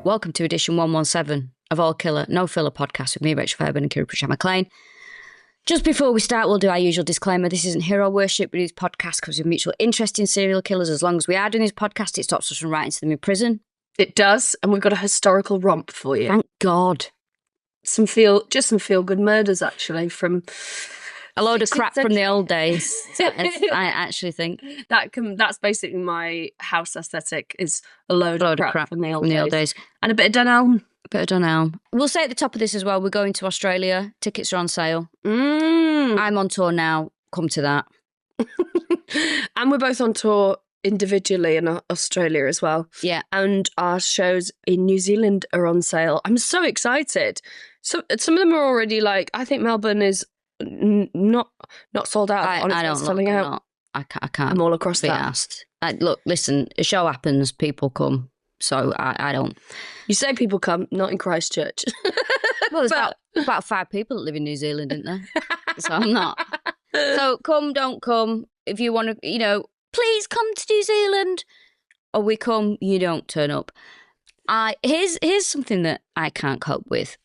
welcome to edition 117 of All Killer, No Filler podcast with me, Rachel Fairburn and Kiri Pritchard-McLean. Just before we start, we'll do our usual disclaimer. This isn't hero worship. We do this podcast because we have mutual interest in serial killers. As long as we are doing this podcast, it stops us from writing to them in prison. It does, and we've got a historical romp for you. Thank God. Some feel-good murders, actually, from... A load of crap from the old days, I actually think. That's basically my house aesthetic, is a load of crap from the old days. And a bit of Dunelm. We'll say at the top of this as well, we're going to Australia. Tickets are on sale. Mm. I'm on tour now. Come to that. And we're both on tour individually in Australia as well. Yeah. And our shows in New Zealand are on sale. I'm so excited. So some of them are already I think Melbourne is not sold out. I don't selling out. Not. I can't. I'm all across be that. Asked. Look, listen. A show happens, people come. So I don't. You say people come, not in Christchurch. Well, there's about 5 people that live in New Zealand, isn't there? So I'm not. So come, don't come. If you want to, please come to New Zealand. Or we come, you don't turn up. Here's something that I can't cope with.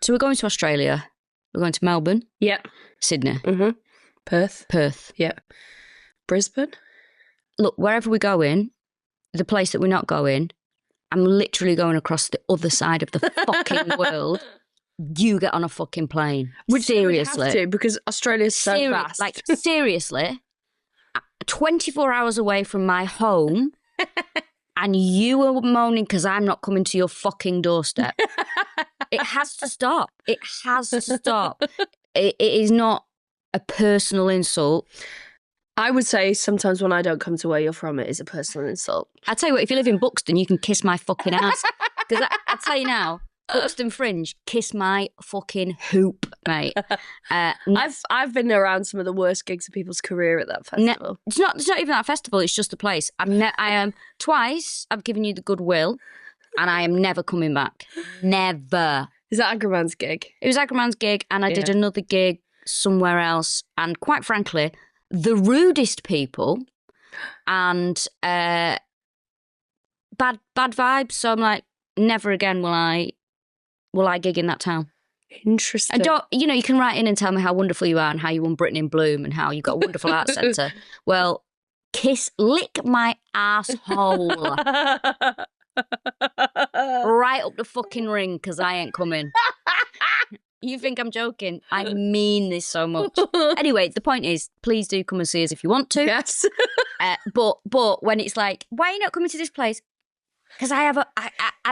So we're going to Australia. We're going to Melbourne. Yeah. Sydney. Mm-hmm. Perth. Yeah. Brisbane. Look, wherever we go in, the place that we're not going, I'm literally going across the other side of the fucking world. You get on a fucking plane. Which seriously. We have to, because Australia's so fast. Seriously, 24 hours away from my home, and you are moaning because I'm not coming to your fucking doorstep. It has to stop. It has to stop. It is not a personal insult. I would say sometimes when I don't come to where you're from, it is a personal insult. I tell you what, if you live in Buxton, you can kiss my fucking ass. Because I tell you now, Buxton Fringe, kiss my fucking hoop, mate. I've been around some of the worst gigs of people's career at that festival. It's not even that festival. It's just a place. I am twice. I've given you the goodwill, and I am never coming back. Never. Is that Agraman's gig? It was Agraman's gig, and I did another gig somewhere else. And quite frankly, the rudest people and bad vibes. So I'm like, never again will I gig in that town. Interesting. I don't, you can write in and tell me how wonderful you are and how you won Britain in Bloom and how you've got a wonderful art centre. Well, lick my asshole. Right up the fucking ring, because I ain't coming. You think I'm joking? I mean this so much. Anyway, the point is, please do come and see us if you want to. Yes. But when it's like, why are you not coming to this place? Because I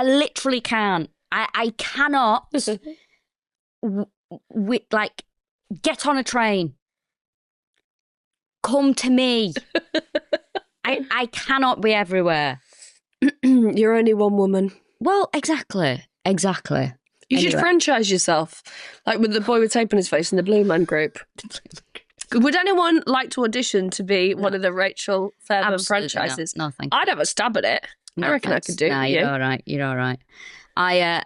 literally can't. I cannot, get on a train. Come to me. I cannot be everywhere. You're only one woman. Well, exactly. You should franchise yourself, like with the boy with tape on his face in the Blue Man group. Would anyone like to audition to be one of the Rachel Fairburn franchises? No, thank you. I'd have a stab at it. I reckon I could do it. Nah, you're all right. You're all right.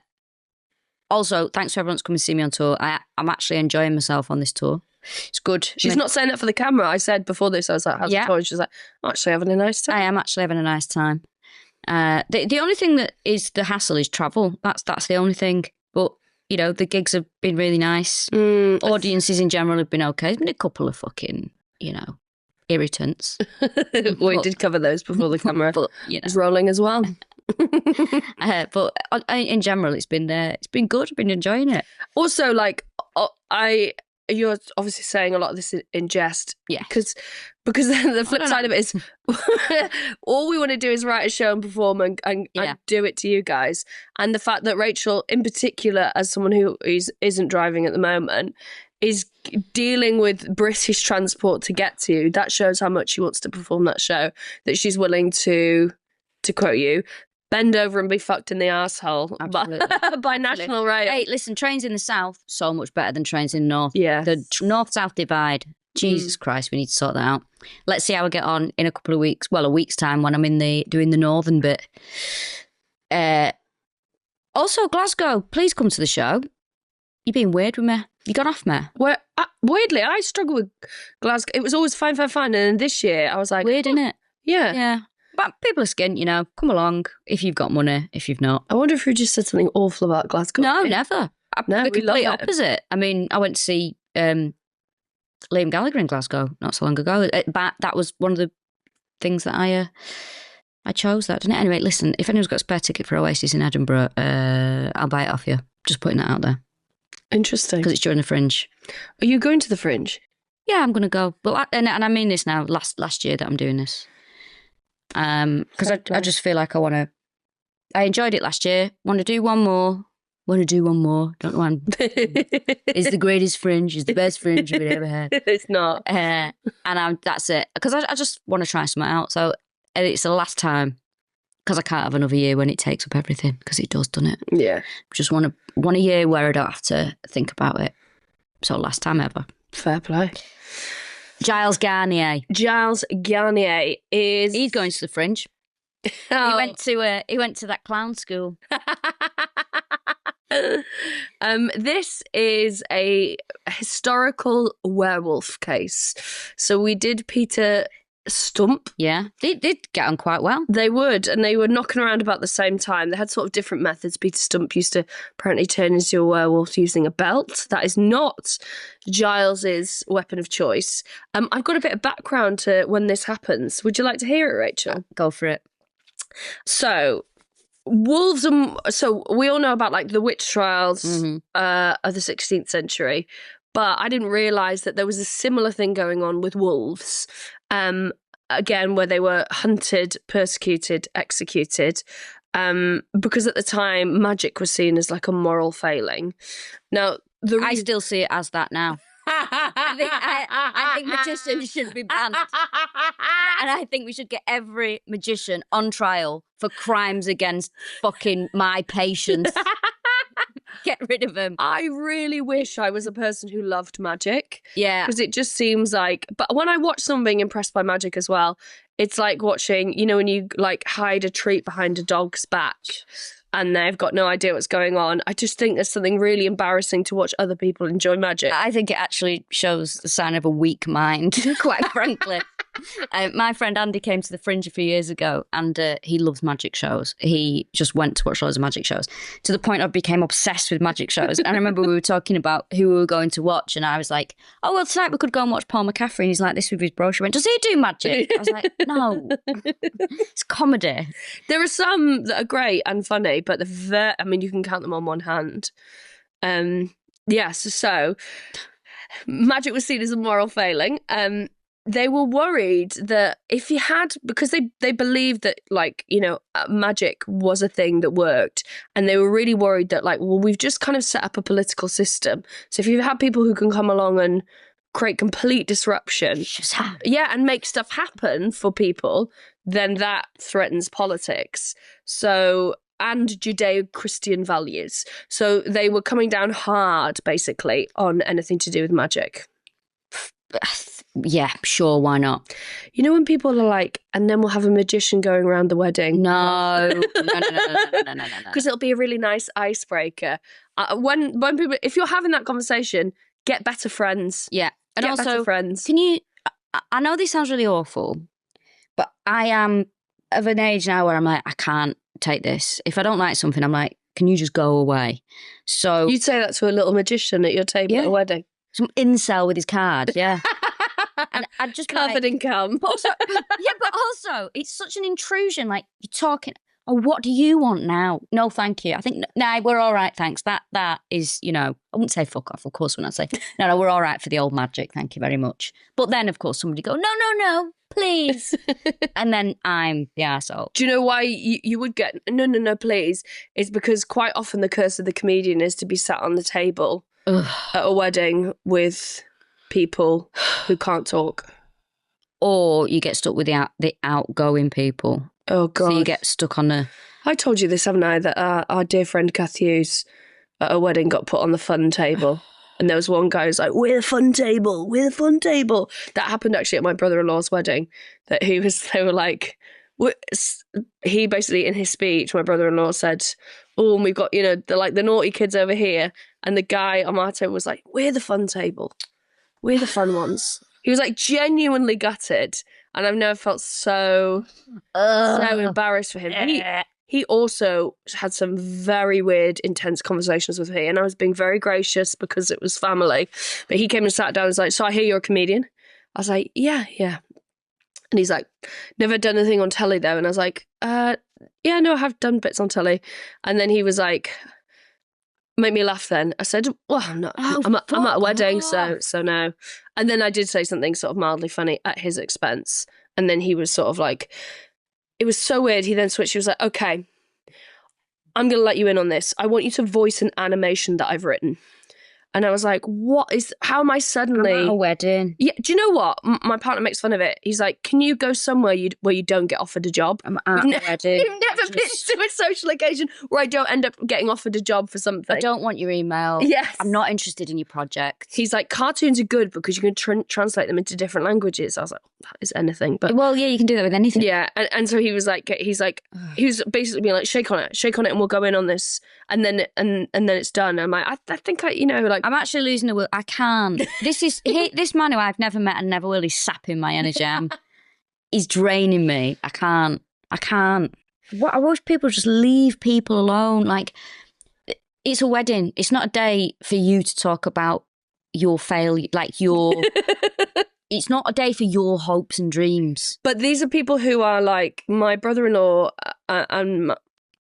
Also, thanks to everyone that's coming to see me on tour. I'm actually enjoying myself on this tour. It's good. She's not saying that for the camera. I said before this, I was like, how's the tour? She's like, I'm actually having a nice time. I am actually having a nice time. The only thing that is the hassle is travel. That's the only thing. But, the gigs have been really nice. Audiences in general have been okay. There's been a couple of fucking, irritants. We did cover those before the camera was rolling as well. But in general, it's been good. I've been enjoying it. Also, you're obviously saying a lot of this in jest. Yeah. Because the flip side of it is all we want to do is write a show and perform and do it to you guys. And the fact that Rachel, in particular, as someone who isn't driving at the moment, is dealing with British transport to get to you, that shows how much she wants to perform that show, that she's willing to quote you, bend over and be fucked in the arsehole by National Rail. Hey, listen, trains in the south, so much better than trains in the north. Yeah. The north-south divide. Jesus Christ, we need to sort that out. Let's see how I get on in a couple of weeks. Well, a week's time when I'm doing the northern bit. Also, Glasgow, please come to the show. You're being weird with me. You gone off me? Weirdly, I struggle with Glasgow. It was always fine. And then this year, I was like... Weird, innit? Yeah. Yeah. but people are skint, you know. Come along if you've got money, if you've not. I wonder if we just said something awful about Glasgow. No, never. No, the we love complete it. opposite. I mean, I went to see Liam Gallagher in Glasgow not so long ago. But that was one of the things that I chose, that, didn't it? Anyway, listen, if anyone's got a spare ticket for Oasis in Edinburgh, I'll buy it off you. Just putting that out there. Interesting. Because it's during the Fringe. Are you going to the Fringe? Yeah, I'm going to go. But and I mean this now, last year that I'm doing this. Because I just feel like I enjoyed it last year. Want to do one more. Don't know why it's the greatest Fringe. It's the best Fringe we've ever had. It's not. And that's it. Because I just want to try something out. So it's the last time. Because I can't have another year when it takes up everything. Because it does, doesn't it? Yeah. Just want a year where I don't have to think about it. So last time ever. Fair play. Giles Garnier. Giles Garnier is... He's going to the Fringe. Oh. He went to that clown school. This is a historical werewolf case. So we did Peter Stump. Yeah, they did get on quite well. They would, and they were knocking around about the same time. They had sort of different methods. Peter Stump used to apparently turn into a werewolf using a belt. That is not Giles's weapon of choice. I've got a bit of background to when this happens. Would you like to hear it, Rachel? Go for it. So wolves, so we all know about like the witch trials of the 16th century, but I didn't realise that there was a similar thing going on with wolves. Again, where they were hunted, persecuted, executed, because at the time magic was seen as like a moral failing. Now, I still see it as that now. I think magicians should be banned. And I think we should get every magician on trial for crimes against fucking my patients. Get rid of them. I really wish I was a person who loved magic. Yeah. Because it just seems like... But when I watch someone being impressed by magic as well, it's like watching, you know, when you like hide a treat behind a dog's back and they've got no idea what's going on. I just think there's something really embarrassing to watch other people enjoy magic. I think it actually shows the sign of a weak mind, quite frankly. My friend Andy came to the Fringe a few years ago and he loves magic shows. He just went to watch loads of magic shows to the point I became obsessed with magic shows. And I remember we were talking about who we were going to watch and I was like, oh, well, tonight we could go and watch Paul McCaffrey. And he's like, this with his brochure. He went, does he do magic? I was like, no, it's comedy. There are some that are great and funny, but I mean, you can count them on one hand. So magic was seen as a moral failing. They were worried that if you had, because they believed that, like, you know, magic was a thing that worked. And they were really worried that, like, well, we've just kind of set up a political system. So if you have people who can come along and create complete disruption, and make stuff happen for people, then that threatens politics. So, and Judeo-Christian values. So they were coming down hard, basically, on anything to do with magic. Yeah, sure, why not? You know when people are like, and then we'll have a magician going around the wedding? No. Because it'll be a really nice icebreaker. When people, if you're having that conversation, get better friends. Yeah. And get also, better friends. Can you, I know this sounds really awful, but I am of an age now where I'm like, I can't take this. If I don't like something, I'm like, can you just go away? So you'd say that to a little magician at your table at a wedding. Some incel with his card, yeah. And I'd just covered in cum. But also, it's such an intrusion. Like, you're talking, oh, what do you want now? No, thank you. I think, nah, we're all right, thanks. That is, you know, I wouldn't say fuck off, of course, when I say, no, we're all right for the old magic, thank you very much. But then, of course, somebody go, no, please. And then I'm the arsehole. Do you know why you would get, no, please? It's because quite often the curse of the comedian is to be sat on the table at a wedding with people who can't talk. Or you get stuck with the outgoing people. Oh, God. So you get stuck on the... I told you this, haven't I, that our dear friend Kath Hughes at a wedding got put on the fun table. And there was one guy who's like, we're the fun table. That happened actually at my brother-in-law's wedding. That they were like... He basically, in his speech, my brother-in-law said, oh, and we've got, you know, the naughty kids over here. And the guy on our table was like, we're the fun table. We're the fun ones. He was like genuinely gutted. And I've never felt so embarrassed for him. He also had some very weird, intense conversations with me, and I was being very gracious because it was family. But he came and sat down and was like, so I hear you're a comedian? I was like, yeah. And he's like, never done anything on telly though. And I was like, yeah, no, I have done bits on telly. And then he was like, make me laugh then. I said, well, I'm not. I'm at a wedding, so no. And then I did say something sort of mildly funny at his expense. And then he was sort of like, it was so weird. He then switched. He was like, okay, I'm going to let you in on this. I want you to voice an animation that I've written. And I was like, how am I suddenly... I'm at a wedding. Yeah, do you know what? My partner makes fun of it. He's like, can you go somewhere where you don't get offered a job? I'm at a wedding. You've never been to a social occasion where I don't end up getting offered a job for something. I don't want your email. Yes. I'm not interested in your project. He's like, cartoons are good because you can translate them into different languages. I was like, that is anything. But well, yeah, you can do that with anything. Yeah, and so he was basically being like, shake on it, and we'll go in on this, and then it's done. I'm like, I think I'm actually losing the will. I can't. This man who I've never met and never will, he's sapping my energy. He's draining me. I can't. I wish people just leave people alone. Like, it's a wedding. It's not a day for you to talk about your failure, like your... It's not a day for your hopes and dreams. But these are people who are like my brother-in-law and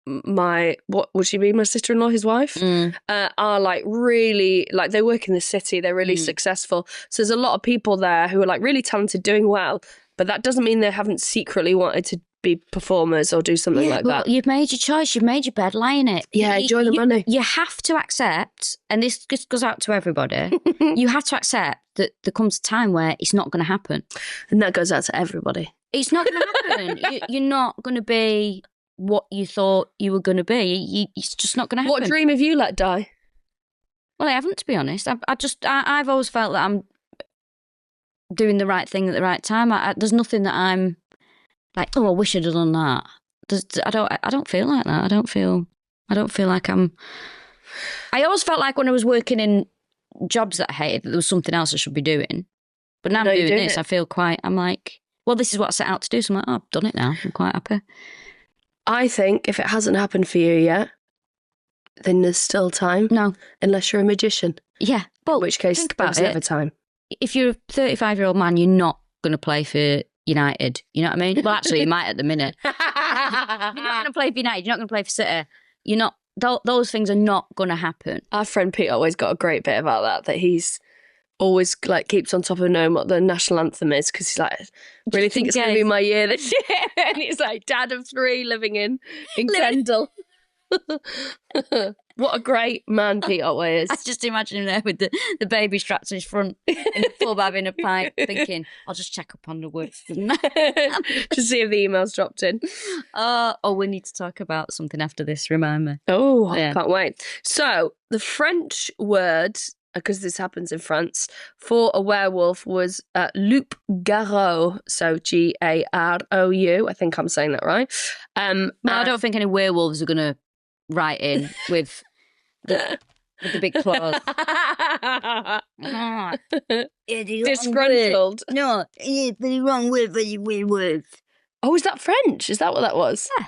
my, what would she be? My sister-in-law, his wife, are like really, like they work in the city. They're really successful. So there's a lot of people there who are like really talented, doing well. But that doesn't mean they haven't secretly wanted to be performers or do something like that. You've made your choice. You've made your bed, lie in it. Yeah, enjoy the money. You have to accept, and this just goes out to everybody, you have to accept that there comes a time where it's not going to happen. And that goes out to everybody. It's not going to happen. You're not going to be what you thought you were going to be. It's just not going to happen. What dream have you let die? Well, I haven't, to be honest. I've always felt that I'm doing the right thing at the right time. There's nothing that I'm like, oh, I wish I'd have done that. I don't feel like that. I don't feel like I'm... I always felt like when I was working in jobs that I hated, that there was something else I should be doing. But now I'm doing this, I feel quite... I'm like, well, this is what I set out to do. So I'm like, oh, I've done it now. I'm quite happy. I think if it hasn't happened for you yet, then there's still time. No. Unless you're a magician. Yeah. Well, in which case, there's never time. If you're a 35-year-old man, you're not going to play for United. You know what I mean? Well, actually, you might at the minute. You're not going to play for United. You're not going to play for City. You're not. Those things are not going to happen. Our friend Pete always got a great bit about that he's always like keeps on top of knowing what the national anthem is because he's like, really think it's going to be my year this year. And he's like, dad of 3 living in Kendal. What a great man Pete Otway is. I just imagine him there with the baby strapped to his front in the pub having a pint, thinking, I'll just check up on the words. To see if the email's dropped in. We need to talk about something after this, remind me. Oh, yeah. Can't wait. So, the French word, because this happens in France, for a werewolf was loup-garou, so Garou. I think I'm saying that right. I don't think any werewolves are going to write in with the big claws. Disgruntled. No, it's the wrong word for you, werewolf. Oh, is that French? Is that what that was? Yeah.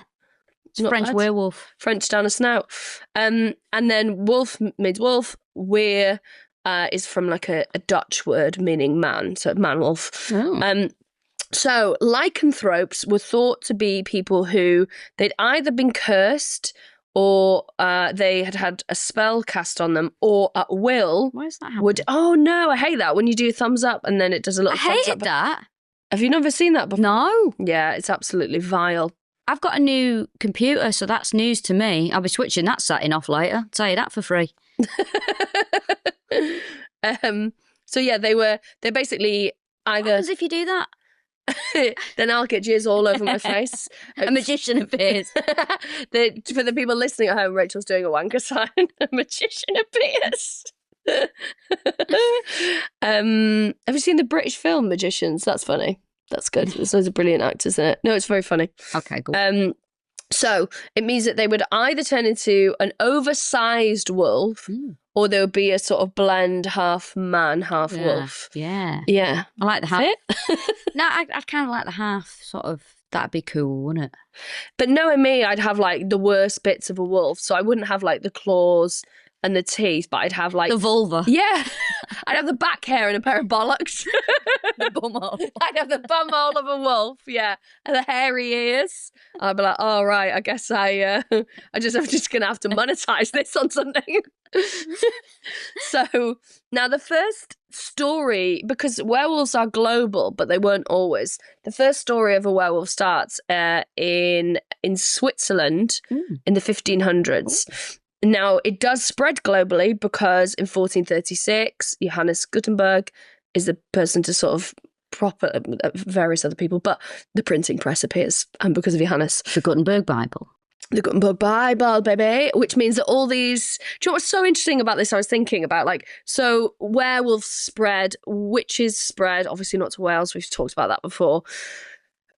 It's French bad. Werewolf. French down a snout. And then wolf means wolf. Weer is from like a Dutch word meaning man, so man-wolf. Oh. So lycanthropes were thought to be people who they'd either been cursed or they had a spell cast on them, or at will. Why is that happening? Oh no, I hate that when you do a thumbs up and then it does a little thumbs up. I hated that. Have you never seen that before? No. Yeah, it's absolutely vile. I've got a new computer, so that's news to me. I'll be switching that setting off later. I'll tell you that for free. So yeah, they're basically either... What happens if you do that? Then I'll get jizz all over my face. A magician appears. For the people listening at home, Rachel's doing a wanker sign. A magician appears. Have you seen the British film Magicians? That's funny. That's good. There's loads of brilliant actors in it. No, it's very funny. Okay, cool. So it means that they would either turn into an oversized wolf or there would be a sort of blend, half man, half wolf. Yeah. Yeah. I like the half. No, I'd kind of like the half sort of. That'd be cool, wouldn't it? But knowing me, I'd have like the worst bits of a wolf. So I wouldn't have like the claws and the teeth, but I'd have like the vulva. Yeah. I'd have the back hair and a pair of bollocks. The bumhole. I'd have the bumhole of a wolf, yeah, and the hairy ears. I'd be like, oh, right, I guess I'm just going to have to monetize this on something. So now the first story, because werewolves are global, but they weren't always. The first story of a werewolf starts in Switzerland in the 1500s. Now, it does spread globally because in 1436, Johannes Gutenberg is the person to sort of various other people, but the printing press appears, and because of Johannes. The Gutenberg Bible. The Gutenberg Bible, baby, which means that all these... Do you know what's so interesting about this? I was thinking about, like, so werewolves spread, witches spread, obviously not to Wales, we've talked about that before.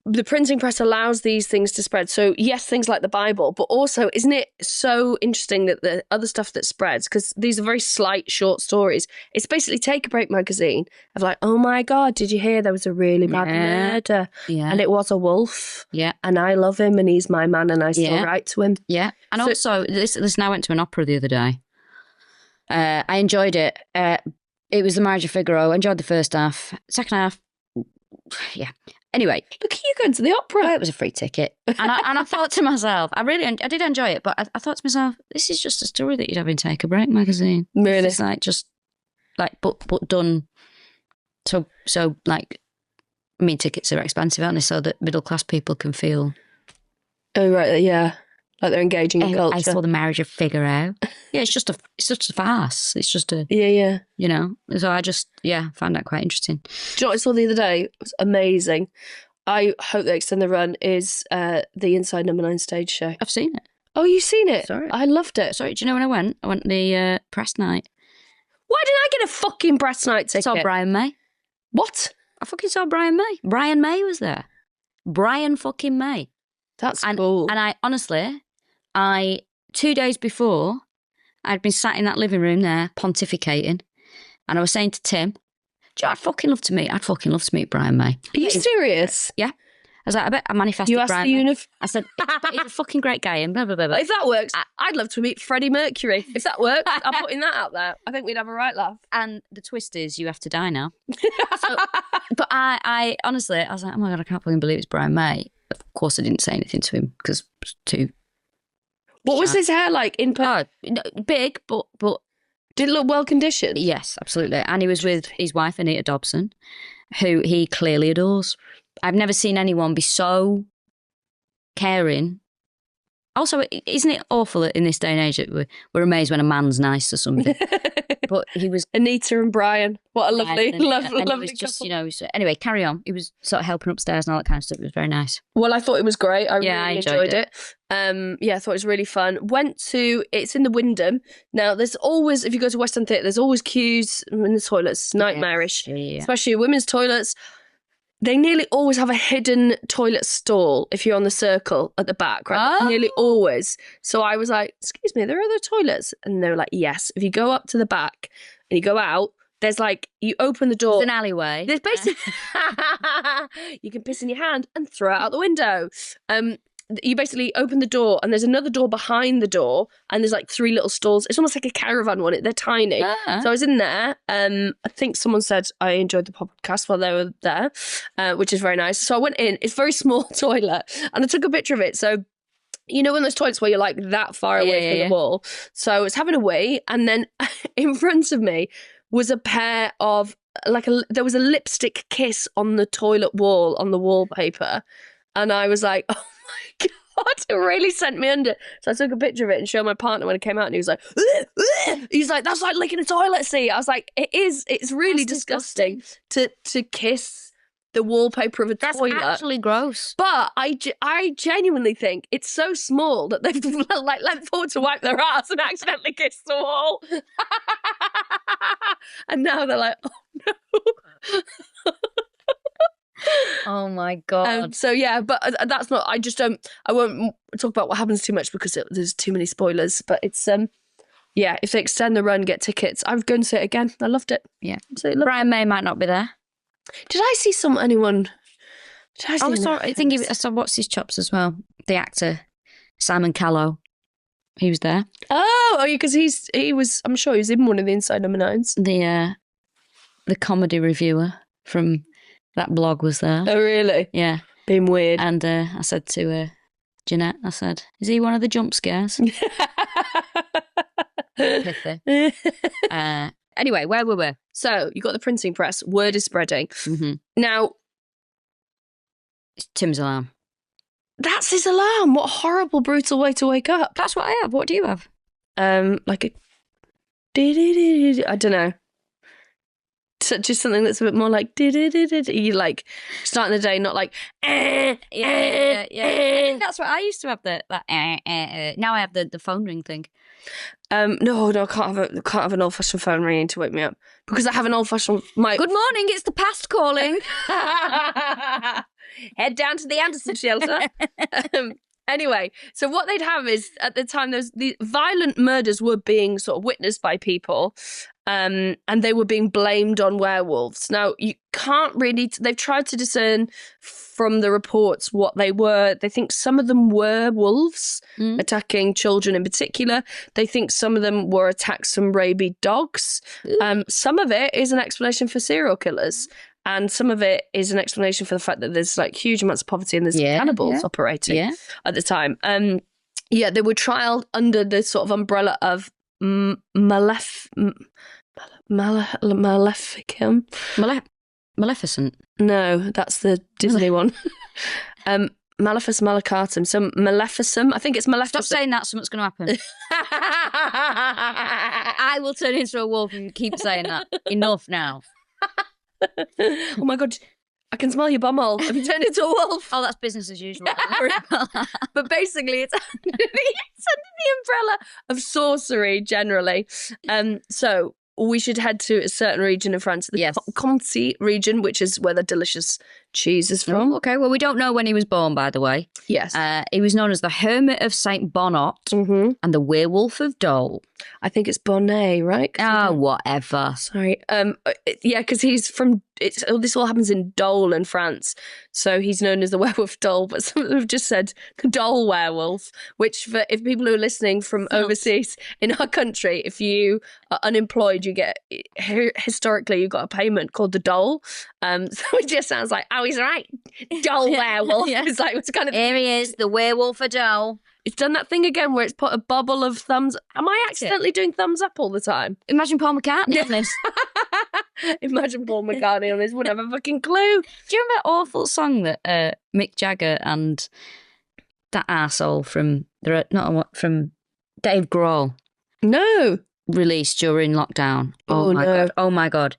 The printing press allows these things to spread. So yes, things like the Bible, but also, isn't it so interesting that the other stuff that spreads, because these are very slight, short stories. It's basically Take a Break magazine of like, oh my God, did you hear there was a really bad murder? Yeah. And it was a wolf. Yeah. And I love him and he's my man and I still write to him. Yeah. And So- also, listen, I went to an opera the other day. I enjoyed it. It was The Marriage of Figaro. I enjoyed the first half. Second half, yeah. Anyway, Look at you going to the opera. it was a free ticket, and I thought to myself, I did enjoy it, but I thought to myself, this is just a story that you'd have in Take a Break magazine. Really? It's like just like but done. So like, I mean, tickets are expensive, aren't they? So that middle class people can feel. Oh, right, yeah. Like they're engaging in culture. I saw The Marriage of Figaro. Yeah, it's just a farce. It's just a Yeah. you know. So I just found that quite interesting. Do you know what I saw the other day? It was amazing. I hope they extend the run, is the Inside Number 9 stage show. I've seen it. Oh, you've seen it? Sorry. I loved it. Sorry, do you know when I went? I went to the press night. Why didn't I get a fucking brass night ticket? Saw Brian May. What? I fucking saw Brian May. Brian May was there. Brian fucking May. That's cool. And I honestly, 2 days before, I'd been sat in that living room there pontificating, and I was saying to Tim, "Do you know, I'd fucking love to meet Brian May." Are you serious? Yeah. I was like, I bet I manifested You asked Brian the May. I said, he's a fucking great guy, and blah, blah, blah, blah. If that works, I'd love to meet Freddie Mercury. If that works, I'm putting that out there. I think we'd have a right laugh. And the twist is, you have to die now. But I honestly, I was like, oh my God, I can't fucking believe it's Brian May. Of course, I didn't say anything to him because it was too... What was his hair like in person? Big, but Did it look well conditioned? yes, absolutely. And he was with his wife, Anita Dobson, who he clearly adores. I've never seen anyone be so caring. Also, isn't it awful that in this day and age that we're amazed when a man's nice to somebody? But he was... Anita and Brian. What a lovely, and lovely he was couple. just, anyway, carry on. He was sort of helping upstairs and all that kind of stuff. It was very nice. Well, I thought it was great. I Yeah, really I enjoyed it. I thought it was really fun. It's in the Wyndham. Now, there's always, if you go to West End Theatre, there's always queues in the toilets. Nightmarish. Yeah. Especially women's toilets. They nearly always have a hidden toilet stall if you're on the circle at the back, right? Oh. Nearly always. So I was like, excuse me, there are other toilets? And they were like, yes. If you go up to the back and you go out, there's like, you open the door. It's an alleyway. There's basically, you can piss in your hand and throw it out the window. You basically open the door and there's another door behind the door and there's like 3 little stalls. It's almost like a caravan one. They're tiny. So I was in there. I think someone said I enjoyed the podcast while they were there, which is very nice. So I went in. It's a very small toilet and I took a picture of it. So you know, in those toilets where you're like that far away from the wall. So I was having a wee, and then in front of me was a pair of there was a lipstick kiss on the toilet wall, on the wallpaper. And I was like, oh my God, it really sent me under. So I took a picture of it and showed my partner when it came out, and he was like, ugh, ugh. He's like, that's like licking a toilet seat. I was like, it's really disgusting to kiss the wallpaper of a toilet. That's actually gross. But I genuinely think it's so small that they've like leant forward to wipe their ass and accidentally kissed the wall. And now they're like, oh no. Oh my God. So yeah, but that's not. I won't talk about what happens too much because there's too many spoilers. But it's yeah. If they extend the run, get tickets. I'm going to see it again. I loved it. Yeah. Absolutely. Brian May might not be there. Did I see anyone? Did I see I think I saw What's His Chops as well. The actor Simon Callow. He was there. Oh, because he was. I'm sure he was in one of the Inside Number 9s. The comedy reviewer from that blog was there. Oh, really? Yeah. Being weird. And I said to Jeanette, I said, is he one of the jump scares? Pithy. Anyway, where were we? So, you got the printing press. Word is spreading. Mm-hmm. Now, it's Tim's alarm. That's his alarm. What a horrible, brutal way to wake up. That's what I have. What do you have? Like a... I don't know. Just something that's a bit more like... You like starting the day, not like... Yeah. I think that's what I used to have. Now I have the phone ring thing. No, I can't have an old-fashioned phone ringing to wake me up because I have an old-fashioned... Good morning, it's the past calling. Head down to the Anderson shelter. Anyway, so what they'd have is, at the time, the violent murders were being sort of witnessed by people, and they were being blamed on werewolves. Now, you can't really... They've tried to discern from the reports what they were. They think some of them were wolves attacking children in particular. They think some of them were attacks from rabid dogs. Some of it is an explanation for serial killers. And some of it is an explanation for the fact that there's like huge amounts of poverty and there's cannibals operating at the time. They were trialed under the sort of umbrella of Maleficum. Maleficent. No, that's the Disney one. Maleficus Maleficatum. So Maleficum. I think it's Maleficent. Stop saying that, something's going to happen. I will turn into a wolf if you keep saying that. Enough now. Oh my God, I can smell your bumhole. Have you turned into a wolf? Oh, that's business as usual. But basically, it's under the umbrella of sorcery generally. So we should head to a certain region of France, the Comté region, which is where the delicious cheese is from. Oh, okay, well, we don't know when he was born, by the way. Yes. He was known as the Hermit of Saint Bonnet and the Werewolf of Dole. I think it's Bonnet, right? Whatever. Sorry. Yeah, because he's from... this all happens in Dole in France. So he's known as the Werewolf Dole, but some of them have just said Dole Werewolf, which if people who are listening from overseas in our country, if you are unemployed, you get... Historically, you got a payment called the Dole. So it just sounds like, oh, he's right. Dole Werewolf. It's like, it's kind of... Here he is, the Werewolf of Dole. It's done that thing again where it's put a bubble of thumbs. Am I accidentally doing thumbs up all the time? Imagine Paul McCartney on this. Imagine Paul McCartney on this. Wouldn't have a fucking clue. Do you remember that awful song that Mick Jagger and that arsehole from Dave Grohl? No. Released during lockdown. Oh my God. Oh my God.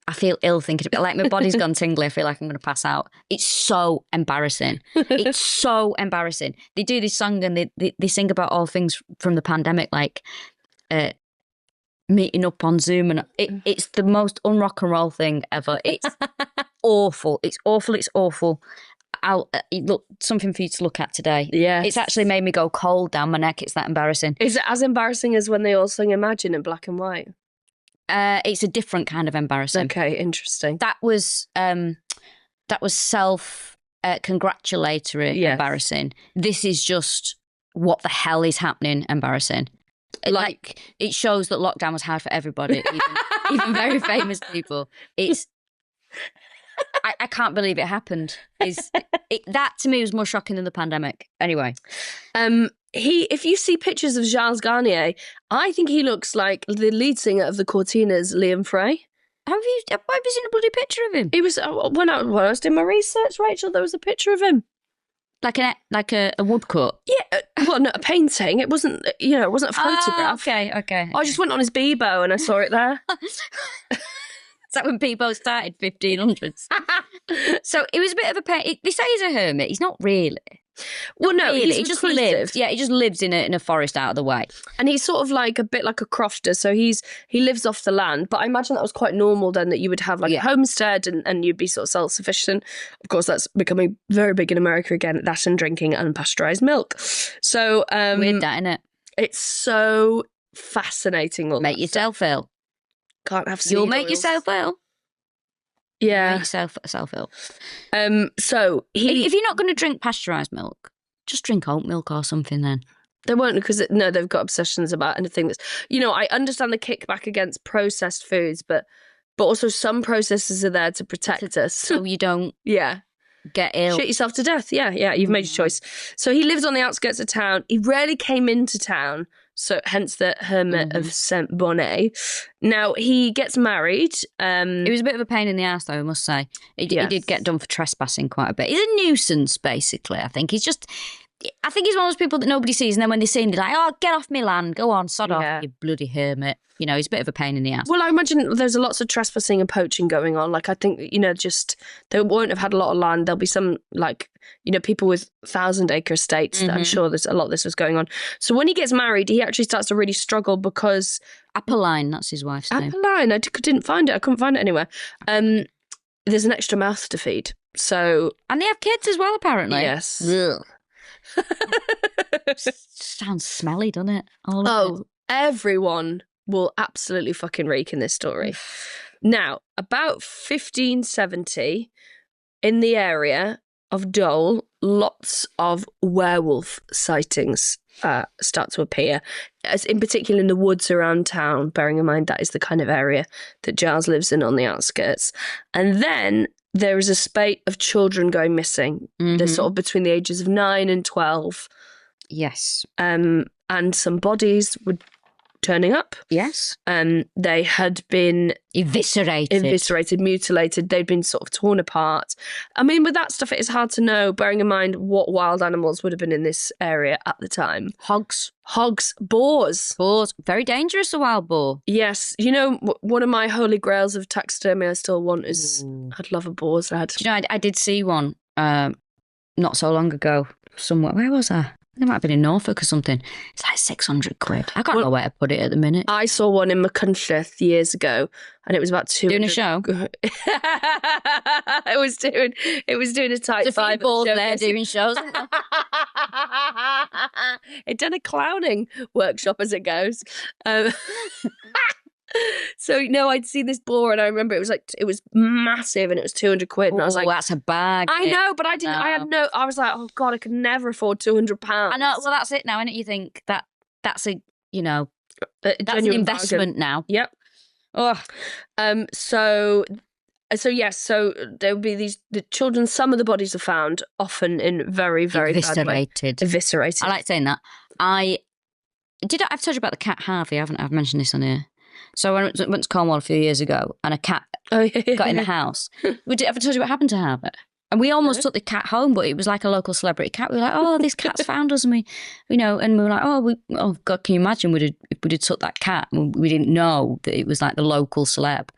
I feel ill thinking of it. Like my body's gone tingly. I feel like I'm going to pass out. It's so embarrassing. It's so embarrassing. They do this song and they sing about all things from the pandemic, like meeting up on Zoom. And it's the most unrock and roll thing ever. It's awful. It's awful. It's awful. Look, something for you to look at today. Yeah, it's actually made me go cold down my neck. It's that embarrassing. Is it as embarrassing as when they all sing Imagine in black and white? It's a different kind of embarrassing. Okay, interesting. That was self-congratulatory embarrassing. This is just what the hell is happening embarrassing. Like it shows that lockdown was hard for everybody, even very famous people. It's I can't believe it happened. That to me was more shocking than the pandemic. Anyway, if you see pictures of Giles Garnier, I think he looks like the lead singer of the Cortinas, Liam Frey. Have you seen a bloody picture of him? He was when I was doing my research, Rachel. There was a picture of him, like a woodcut. Yeah, well, not a painting. It wasn't. It wasn't a photograph. Okay. I just went on his Bebo and I saw it there. Is that when Bebo started 1500s? So it was a bit of a pain. They say he's a hermit. He's not really. Well, no, Really. he's He just reclusive. lives. Yeah, he just lives in a forest out of the way. And he's sort of like a bit like a crofter. So he lives off the land. But I imagine that was quite normal then, that you would have like a homestead and you'd be sort of self-sufficient. Of course, that's becoming very big in America again. That and drinking unpasteurized milk. So Weird, that, innit? it's so fascinating. Make yourself ill. Can't have seed You'll make oils. yourself ill. Yeah. Make yourself ill. So If you're not going to drink pasteurised milk, just drink oat milk or something then. They won't, because they've got obsessions about anything that's, I understand the kickback against processed foods, but also some processes are there to protect us. So you don't get ill. Shit yourself to death. Yeah, you've made your choice. So he lives on the outskirts of town. He rarely came into town, so hence the Hermit of Saint Bonnet. Now, he gets married. It was a bit of a pain in the ass, though, I must say. He did get done for trespassing quite a bit. He's a nuisance, basically, I think. I think he's one of those people that nobody sees, and then when they see him, they're like, oh, get off me land, go on, sod off, you bloody hermit. He's a bit of a pain in the ass. Well, I imagine there's lots of trespassing and poaching going on. Like, I think, just, they won't have had a lot of land. There'll be some, like, people with 1,000-acre estates that I'm sure there's a lot of this was going on. So when he gets married, he actually starts to really struggle because... Apolline, that's his wife's name. Apolline, I didn't find it. I couldn't find it anywhere. There's an extra mouth to feed, so... And they have kids as well, apparently. Yes. Sounds smelly, doesn't it? Everyone will absolutely fucking reek in this story. Now, about 1570, in the area of Dole, lots of werewolf sightings start to appear, as in particular in the woods around town, bearing in mind that is the kind of area that Giles lives in on the outskirts. And then there is a spate of children going missing. They're sort of between the ages of 9 and 12. Yes. And some bodies were turning up. Yes. They had been eviscerated, mutilated. They'd been sort of torn apart. I mean, with that stuff, it is hard to know, bearing in mind what wild animals would have been in this area at the time. Hogs, boars. Very dangerous, a wild boar. Yes. One of my holy grails of taxidermy I still want is I'd love a boar's head. Do you know, I did see one not so long ago somewhere. Where was I? It might have been in Norfolk or something. It's like 600 quid. I can't know where to put it at the minute. I saw one in McCunliffe years ago, and it was about 200. Doing a show? It was doing a type 5 balls there doing shows. It done a clowning workshop as it goes. So I'd seen this boar, and I remember it was massive, and it was 200 quid, and I was like, that's a bag. I know, but I didn't. No. I was like, oh god, I could never afford £200. I know. Well, that's it now, isn't it? You think that's a that's an investment now. Yep. Oh, so yes, so there will be the children. Some of the bodies are found, often in very, very eviscerated. Eviscerated. I like saying that. I've told you about the cat Harvey, haven't I? I've mentioned this on here. So I went to Cornwall a few years ago, and a cat got in the house. Have I told you what happened to Harvey? And we almost took the cat home, but it was like a local celebrity cat. We were like, oh, this cat's found us. And we, and we were like, oh God, can you imagine if we'd have took that cat and we didn't know that it was like the local celeb.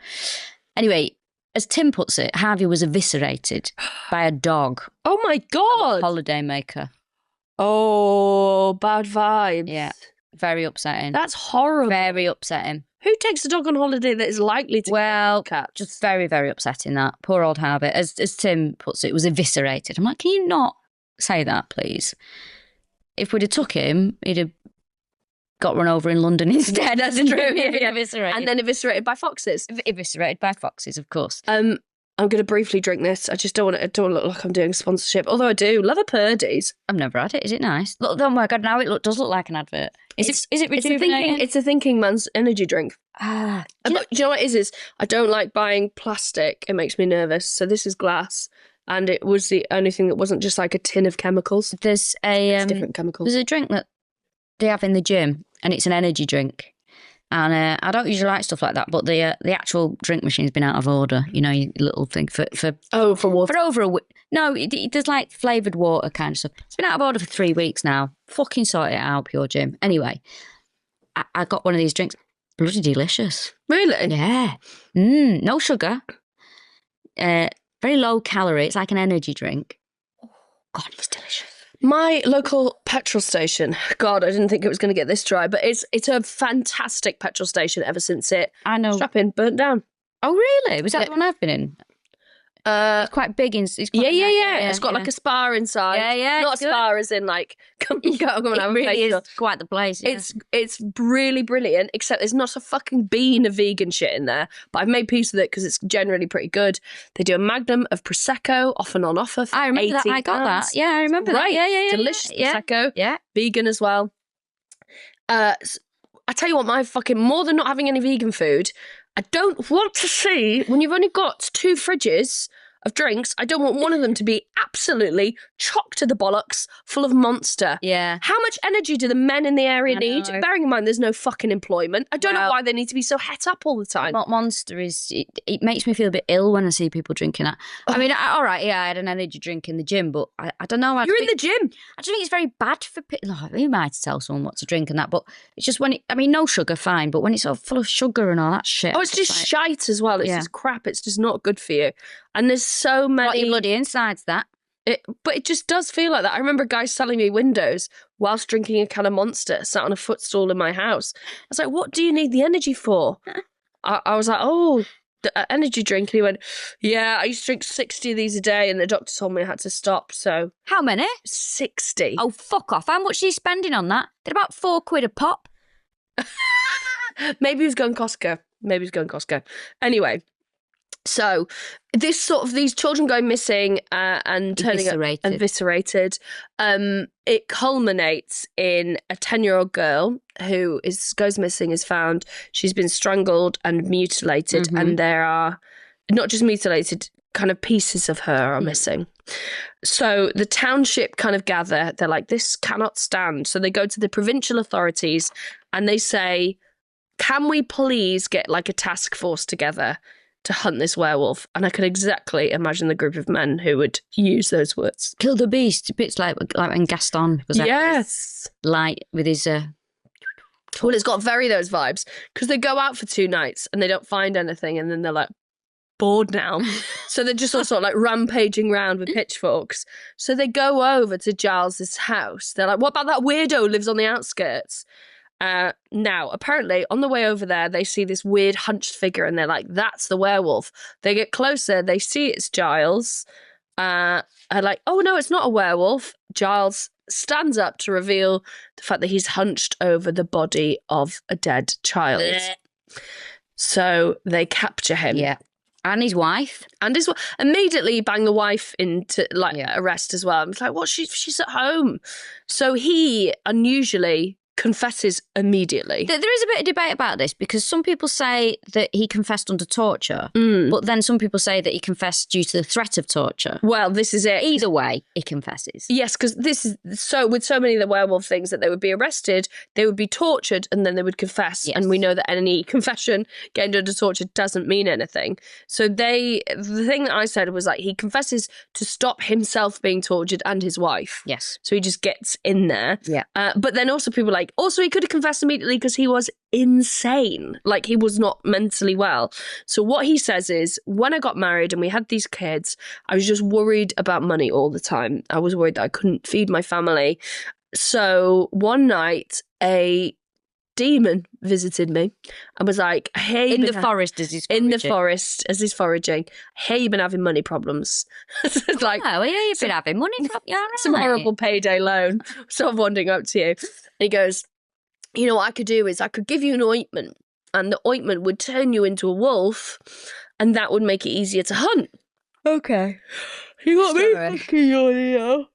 Anyway, as Tim puts it, Harvey was eviscerated by a dog. Oh my God. Holiday maker. Oh, bad vibes. Yeah, very upsetting. That's horrible. Very upsetting. Who takes a dog on holiday that is likely to kill cats? Just very, very upsetting, that. Poor old Harvey. As Tim puts it, was eviscerated. I'm like, can you not say that, please? If we'd have took him, he'd have got run over in London instead. That's true. Eviscerated. And then eviscerated by foxes. Eviscerated by foxes, of course. I'm going to briefly drink this. I just don't want to look like I'm doing sponsorship. Although I do. Love a Purdy's. I've never had it. Is it nice? Look, oh my God, now it does look like an advert. Is it rejuvenating? It's a thinking man's energy drink. Do you know what it is? I don't like buying plastic. It makes me nervous. So this is glass. And it was the only thing that wasn't just like a tin of chemicals. There's it's different chemicals. There's a drink that they have in the gym, and it's an energy drink. And I don't usually like stuff like that, but the actual drink machine's been out of order. Your little thing for water. For over a week. No, there's like flavoured water kind of stuff. It's been out of order for 3 weeks now. Fucking sort it out, Pure Gym. Anyway, I got one of these drinks. Bloody delicious. Really? Yeah. No sugar. Very low calorie. It's like an energy drink. Oh, God, it's delicious. My local petrol station, God, I didn't think it was going to get this dry, but it's a fantastic petrol station ever since it, I know. strap in, burnt down. Oh, really? Was that the one I've been in? It's quite big. It's quite yeah. It's got like a spa inside. Yeah. Not a spa as in like, come and have a really facial. is quite the place. Yeah. It's really brilliant, except there's not a fucking bean of vegan shit in there. But I've made peace with it because it's generally pretty good. They do a magnum of Prosecco, off and on offer for I remember that. I got that. Yeah, I remember that. Yeah. Delicious Prosecco. Yeah. Vegan as well. I tell you what, my fucking, more than not having any vegan food, I don't want to see, when you've only got 2 fridges of drinks, I don't want one of them to be absolutely chock to the bollocks full of Monster. Yeah. How much energy do the men in the area need? know. Bearing in mind there's no fucking employment. I don't know why they need to be so het up all the time. Monster is, it makes me feel a bit ill when I see people drinking that. I mean, all right, yeah, I had an energy drink in the gym, but I don't know. You're in the gym. I just think it's very bad for people. Who am I to tell someone what to drink and that? But it's just when no sugar, fine, but when it's all full of sugar and all that shit. Oh, it's just shite as well. It's just crap. It's just not good for you. And there's so many... What, your bloody insides, that? But it just does feel like that. I remember a guy selling me windows whilst drinking a can of Monster, sat on a footstool in my house. I was like, what do you need the energy for? I was like, the energy drink. And he went, yeah, I used to drink 60 of these a day and the doctor told me I had to stop, so... How many? 60. Oh, fuck off. How much are you spending on that? They're about £4 a pop. Maybe he was going Costco. Anyway... So, these children going missing and turning up eviscerated. It culminates in a 10-year-old girl who goes missing, is found. She's been strangled and mutilated, and there are not just mutilated, kind of pieces of her are missing. So the township kind of gather. They're like, this cannot stand. So they go to the provincial authorities and they say, can we please get like a task force together to hunt this werewolf? And I can exactly imagine the group of men who would use those words. Kill the beast. Bits like when Gaston was light with his... Well, it's got very those vibes because they go out for 2 nights and they don't find anything and then they're like, bored now. So they're just all sort of like rampaging around with pitchforks. So they go over to Giles's house. They're like, what about that weirdo who lives on the outskirts? Now, apparently, on the way over there, they see this weird hunched figure and they're like, that's the werewolf. They get closer, they see it's Giles. Are like, oh no, it's not a werewolf. Giles stands up to reveal the fact that he's hunched over the body of a dead child. So they capture him. Yeah. And his wife. Immediately bang the wife into arrest as well. It's like, what? She's at home. So he unusually confesses immediately. There is a bit of debate about this because some people say that he confessed under torture, but then some people say that he confessed due to the threat of torture. Well, this is it. Either way, he confesses. Yes, because this is so with so many of the werewolf things that they would be arrested, they would be tortured, and then they would confess. Yes. And we know that any confession getting under torture doesn't mean anything. So the thing that I said was like he confesses to stop himself being tortured and his wife. Yes. So he just gets in there. Yeah. But then also people like, also he could have confessed immediately because he was insane. Like he was not mentally well. So what he says is, when I got married and we had these kids, I was just worried about money all the time. I was worried that I couldn't feed my family. So one night a demon visited me and was like, hey, in the forest as he's foraging, hey, you've been having money problems. It's like, oh yeah, you've been having money problems. Yeah, right. Some horrible payday loan sort of wandering up to you. And he goes, you know what I could do is I could give you an ointment and the ointment would turn you into a wolf and that would make it easier to hunt. Okay. You got me fucking audio.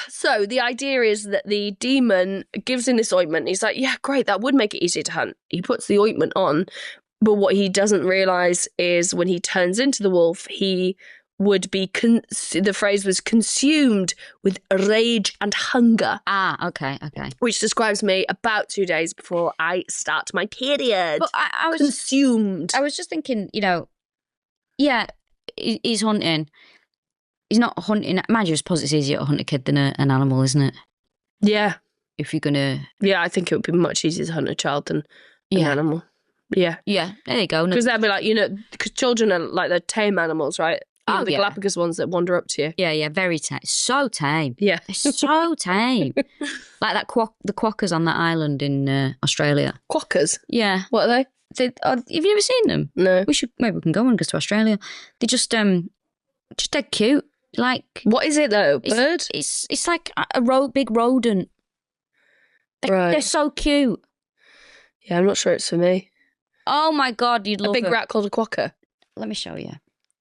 So the idea is that the demon gives him this ointment. He's like, yeah, great, that would make it easier to hunt. He puts the ointment on, but what he doesn't realise is when he turns into the wolf, he would be, the phrase was consumed with rage and hunger. Ah, okay. Which describes me about 2 days before I start my period. But I was consumed. I was just thinking, yeah, he's hunting. He's not hunting. Mind you, I suppose it's easier to hunt a kid than an animal, isn't it? Yeah. If you're going to... Yeah, I think it would be much easier to hunt a child than an animal. Yeah. Yeah, there you go. Because they'll be like, because children are like, they're tame animals, right? The Galapagos ones that wander up to you. Yeah, very tame. So tame. Yeah. They're so tame. Like the quokkas on that island in Australia. Quokkas? Yeah. What are they? Have you ever seen them? No. Maybe we can go and go to Australia. They're just dead cute. Like, what is it though? Bird? It's like a big rodent. They're so cute. Yeah, I'm not sure it's for me. Oh my God, you'd love a big rat called a quokka. Let me show you.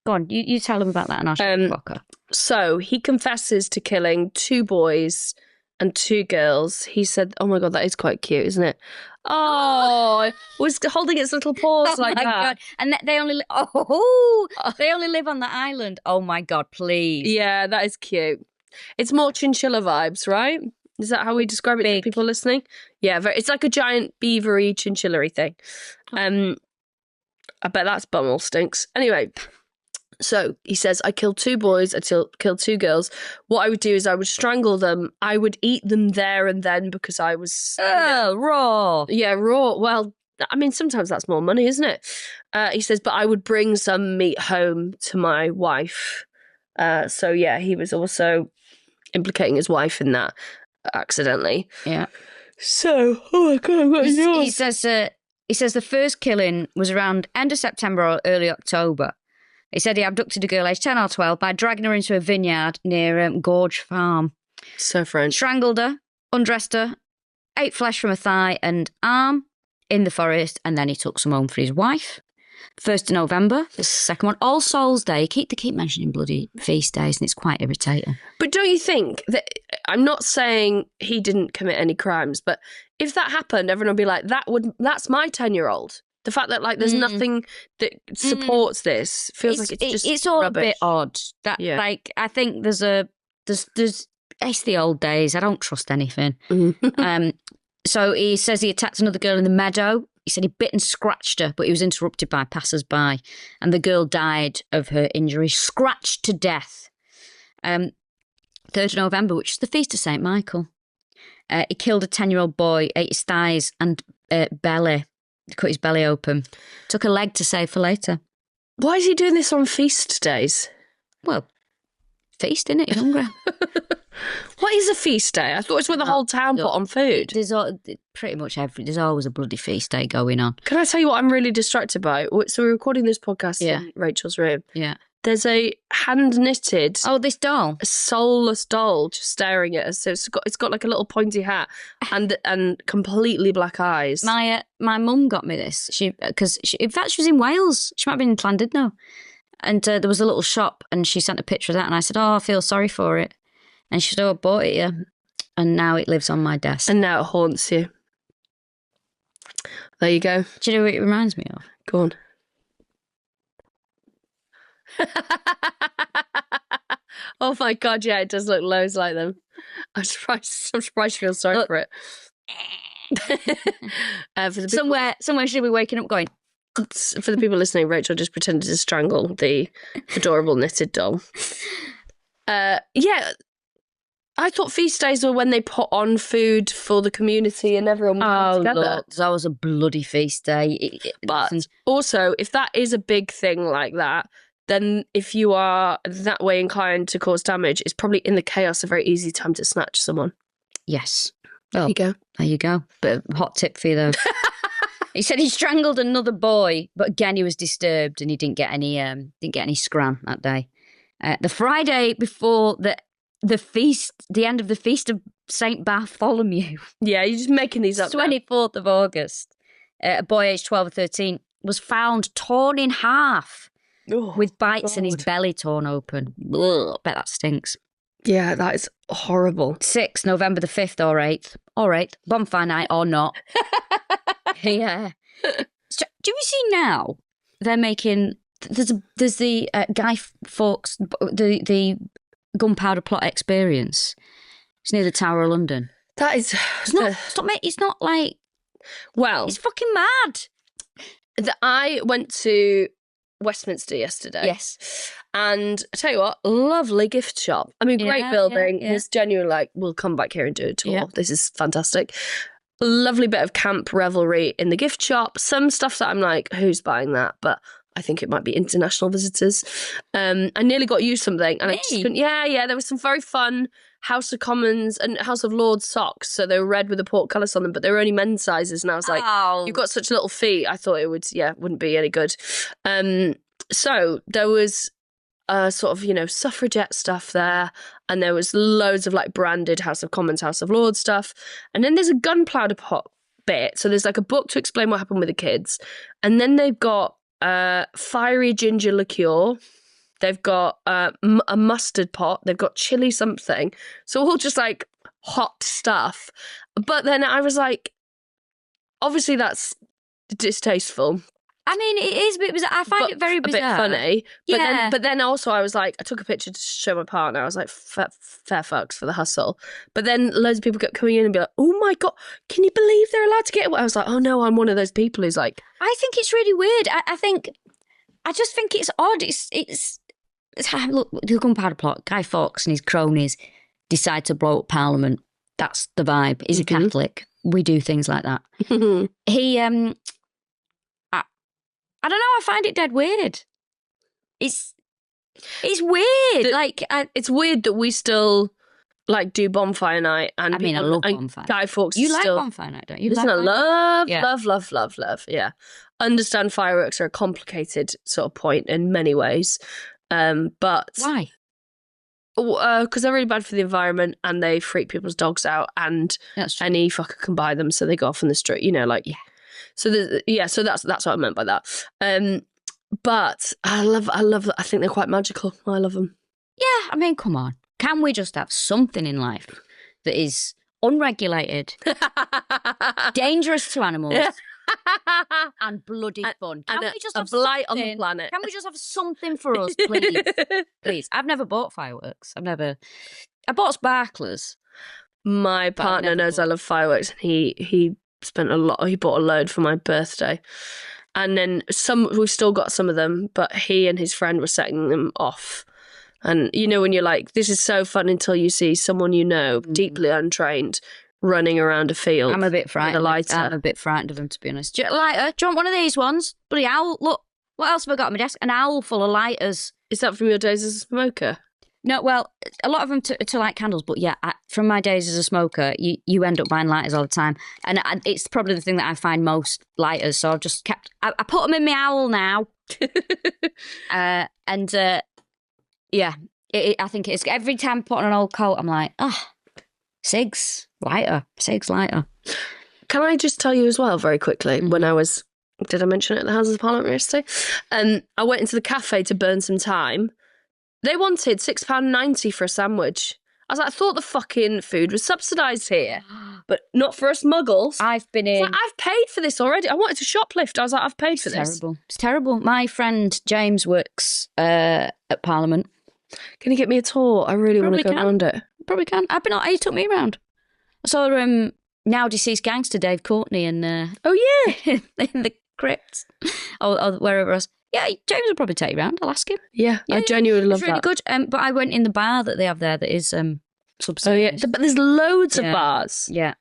Go on, you tell them about that quokka. So he confesses to killing 2 boys and 2 girls. He said, "Oh my God, that is quite cute, isn't it?" Oh, it was holding its little paws like that. God. And they only they only live on the island. Oh my God, please. Yeah, that is cute. It's more chinchilla vibes, right? Is that how we describe it to people listening? Yeah, it's like a giant beavery chinchilla-y thing. I bet that's bum all stinks. Anyway, so he says, I killed 2 boys, I killed 2 girls. What I would do is I would strangle them. I would eat them there and then because I was... raw. Yeah, raw. Well, I mean, sometimes that's more money, isn't it? He says, but I would bring some meat home to my wife. So yeah, he was also implicating his wife in that accidentally. Yeah. So, oh my God, what is yours? He says the first killing was around end of September or early October. He said he abducted a girl aged 10 or 12 by dragging her into a vineyard near Gorge Farm. So French. Strangled her, undressed her, ate flesh from her thigh and arm in the forest, and then he took some home for his wife. 1st of November, the second one, All Souls Day. They keep mentioning bloody feast days, and it's quite irritating. But don't you think that, I'm not saying he didn't commit any crimes, but if that happened, everyone would be like, that's my 10-year-old. The fact that, like, there's nothing that supports this feels like it's all rubbish. a bit odd. Like, I think there's it's the old days. I don't trust anything. So he says he attacked another girl in the meadow. He said he bit and scratched her, but he was interrupted by passers-by, and the girl died of her injuries, scratched to death. 3rd of November, which is the feast of St. Michael. He killed a 10-year-old boy, ate his thighs and belly, cut his belly open, took a leg to save for later. Why is he doing this on feast days? Well, feast, innit? You're hungry. What is a feast day? I thought it's where the whole town put on food. There's pretty much there's always a bloody feast day going on. Can I tell you what I'm really distracted by? So we're recording this podcast in Rachel's room. Yeah. There's a hand-knitted... Oh, this doll? A soulless doll just staring at us. So it's got like a little pointy hat and completely black eyes. My mum got me this. Because in fact, she was in Wales. She might have been in Llandudno. And there was a little shop, and she sent a picture of that, and I said, I feel sorry for it. And she said, I bought it, yeah. And now it lives on my desk. And now it haunts you. There you go. Do you know what it reminds me of? Go on. Oh my God, yeah, it does look loads like them. I'm surprised you feel sorry for it. For the people, somewhere she'll be waking up going... For the people listening, Rachel just pretended to strangle the adorable knitted doll. Yeah, I thought feast days were when they put on food for the community and everyone would come together. Look, there's always a bloody feast day. But also, if that is a big thing like that, then if you are that way inclined to cause damage, it's probably in the chaos a very easy time to snatch someone. Yes. There you go. There you go. Bit of a hot tip for you, though. He said he strangled another boy, but again he was disturbed and he didn't get any scram that day. The Friday before the feast, the end of the feast of Saint Bartholomew. Yeah, you're just making these up. 24th of August. A boy aged 12 or 13 was found torn in half with bites and his belly torn open. Ugh, bet that stinks. Yeah, that is horrible. 6th, November the 5th or 8th. All right, bonfire night or not. Yeah. So, do you see now? They're making there's the Guy Fawkes the gunpowder plot experience. It's near the Tower of London. That is it's not like, well, it's fucking mad. I went to Westminster yesterday. Yes. And I tell you what, lovely gift shop. I mean, great building. It's genuinely like, we'll come back here and do a tour. Yeah. This is fantastic. a lovely bit of camp revelry in the gift shop. Some stuff that I'm like, who's buying that? But I think it might be international visitors. I nearly got you something. And I just couldn't, there was some very fun House of Commons and House of Lords socks. So they were red with the portcullis on them, but they were only men's sizes. And I was like, you've got such little feet. I thought it would, wouldn't be any good. So there was sort of, suffragette stuff there. And there was loads of like branded House of Commons, House of Lords stuff. And then there's a gunpowder pot bit. So there's like a book to explain what happened with the kids. And then they've got fiery ginger liqueur. They've got a mustard pot. They've got chili something. So all just like hot stuff. But then I was like, obviously that's distasteful. I mean, it is a bit bizarre. I find it very bizarre. A bit funny. But then also I was like, I took a picture to show my partner. I was like, fair fucks for the hustle. But then loads of people kept coming in and be like, oh my God, can you believe they're allowed to get away? I was like, oh no, I'm one of those people who's like. I think it's really weird. I just think it's odd. Look, the gunpowder plot, Guy Fawkes and his cronies decide to blow up Parliament. That's the vibe. He's a Catholic. We do things like that. I don't know. I find it dead weird. It's weird. It's weird that we still like do bonfire night. And I love bonfire. Guy Fawkes. You like bonfire night, don't you? Listen, I love. Yeah, understand fireworks are a complicated sort of point in many ways. But why? Because they're really bad for the environment and they freak people's dogs out, and any fucker can buy them, so they go off on the street. So that's what I meant by that. But I love. I think they're quite magical. I love them. Yeah, I mean, come on. Can we just have something in life that is unregulated, dangerous to animals, and bloody fun? Can we just have a blight on the planet? Can we just have something for us, please? Please. I've never bought fireworks. I bought sparklers. My partner knows I love fireworks, and he spent a lot. He bought a load for my birthday, and then we've still got some of them. But he and his friend were setting them off, and when you're like, this is so fun until you see someone deeply untrained running around a field. I'm a bit frightened. I'm a bit frightened of them, to be honest. Lighter? Do you want one of these ones? Bloody owl! Look, what else have I got on my desk? An owl full of lighters. Is that from your days as a smoker? No, well, a lot of them to light candles, but yeah, from my days as a smoker, you end up buying lighters all the time, and it's probably the thing that I find most, lighters. So I've just kept. I put them in my owl now, I think it's every time I put on an old coat, I'm like, cigs lighter. Can I just tell you as well, very quickly, when I was, did I mention it at the Houses of Parliament yesterday? I went into the cafe to burn some time. They wanted £6.90 for a sandwich. I was like, I thought the fucking food was subsidised here, but not for us muggles. I've been in. I've paid for this already. I wanted to shoplift. I was like, I've paid for this. It's terrible. My friend James works at Parliament. Can you get me a tour? I really want to go around it. Probably can. He took me around. I saw now deceased gangster Dave Courtney and in the crypt or wherever else. Yeah, James will probably take you around. I'll ask him. Yeah, I genuinely love that. It's really good. But I went in the bar that they have there that is subsidised. But there's loads of bars. Yeah.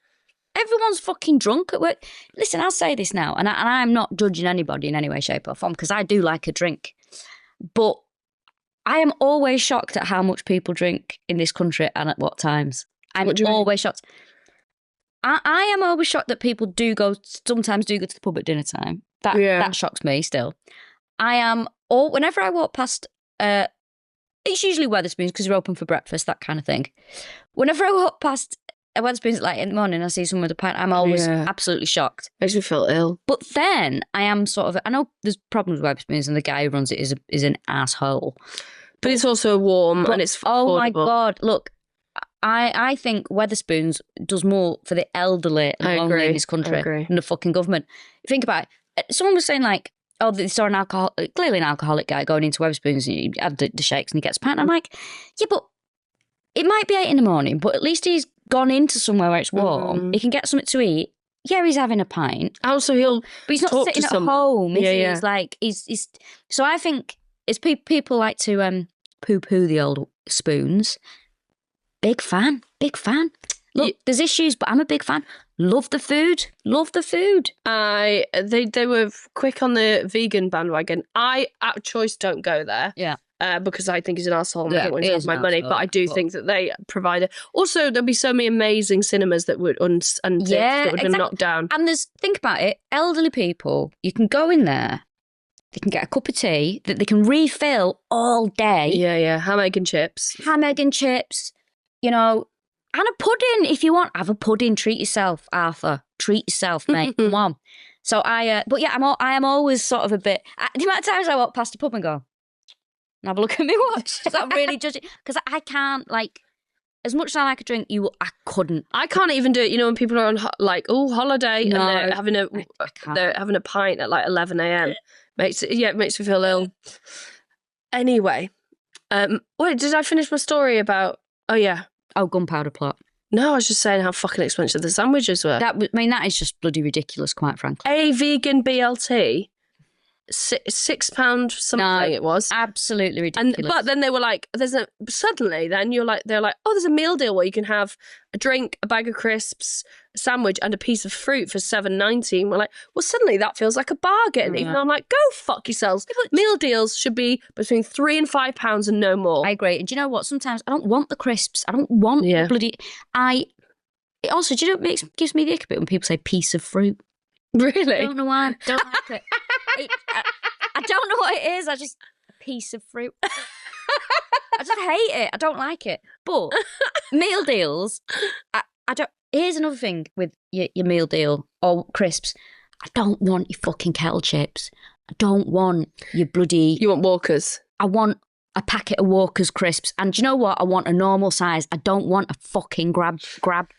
Everyone's fucking drunk at work. Listen, I'll say this now, and I'm not judging anybody in any way, shape or form, because I do like a drink. But I am always shocked at how much people drink in this country and at what times. I'm always shocked. I am always shocked that people sometimes do go to the pub at dinner time. That shocks me still. Whenever I walk past, it's usually Wetherspoons because they're open for breakfast, that kind of thing. Whenever I walk past Wetherspoons in the morning, I see someone with a pint, I'm always absolutely shocked. Makes me feel ill. But then I am I know there's problems with Wetherspoons and the guy who runs it is an asshole. But it's also warm and it's affordable. Oh my God, look. I think Wetherspoons does more for the elderly and lonely in this country than the fucking government. Think about it. Someone was saying they saw clearly an alcoholic guy going into Wetherspoons and he had the shakes and he gets a pint. I'm like, yeah, but it might be 8 a.m, but at least he's gone into somewhere where it's warm. He can get something to eat. Yeah, he's having a pint. Also, but he's not sitting at home. Is he? He's so I think it's people like to poo-poo the old spoons. Big fan. Look, there's issues, but I'm a big fan. Love the food. They were quick on the vegan bandwagon. I, out of choice, don't go there. Yeah. Because I think he's an asshole and I don't want to have my an money. arsehole, But I do think that they provide it. Also, there'll be so many amazing cinemas that would that would have knocked down. And think about it, elderly people, you can go in there, they can get a cup of tea that they can refill all day. Yeah. Ham, egg and chips. You know, and a pudding if you want. Have a pudding. Treat yourself, Arthur. Treat yourself, mate. Come on. So I am always sort of a bit. The amount of times I walk past a pub and go, and have a look at me watch. Is that really judging? Because I can't, like, as much as I like a drink, I couldn't. I can't even do it. You know, when people are on holiday and they're having a pint at like 11 a.m. It makes me feel ill. Anyway, wait, did I finish my story about? Oh yeah. Oh, gunpowder plot. No, I was just saying how fucking expensive the sandwiches were. That is just bloody ridiculous, quite frankly. A vegan BLT. £6 something it was. Absolutely ridiculous. But then they were like, suddenly then they're like, oh, there's a meal deal where you can have a drink, a bag of crisps, a sandwich and a piece of fruit for $7.90. We're like, well, suddenly that feels like a bargain. Even though I'm like, go fuck yourselves. Meal deals should be between £3 and £5 and no more. I agree. And do you know what? Sometimes I don't want the crisps. I don't want bloody. It also, do you know what gives me the ick a bit when people say piece of fruit? Really? I don't know why. Don't like it. I don't know what it is. I just a piece of fruit. I just hate it. I don't like it. But meal deals, I don't. Here's another thing with your meal deal or crisps. I don't want your fucking kettle chips. I don't want your bloody. You want Walkers? I want a packet of Walker's crisps. And do you know what? I want a normal size. I don't want a fucking grab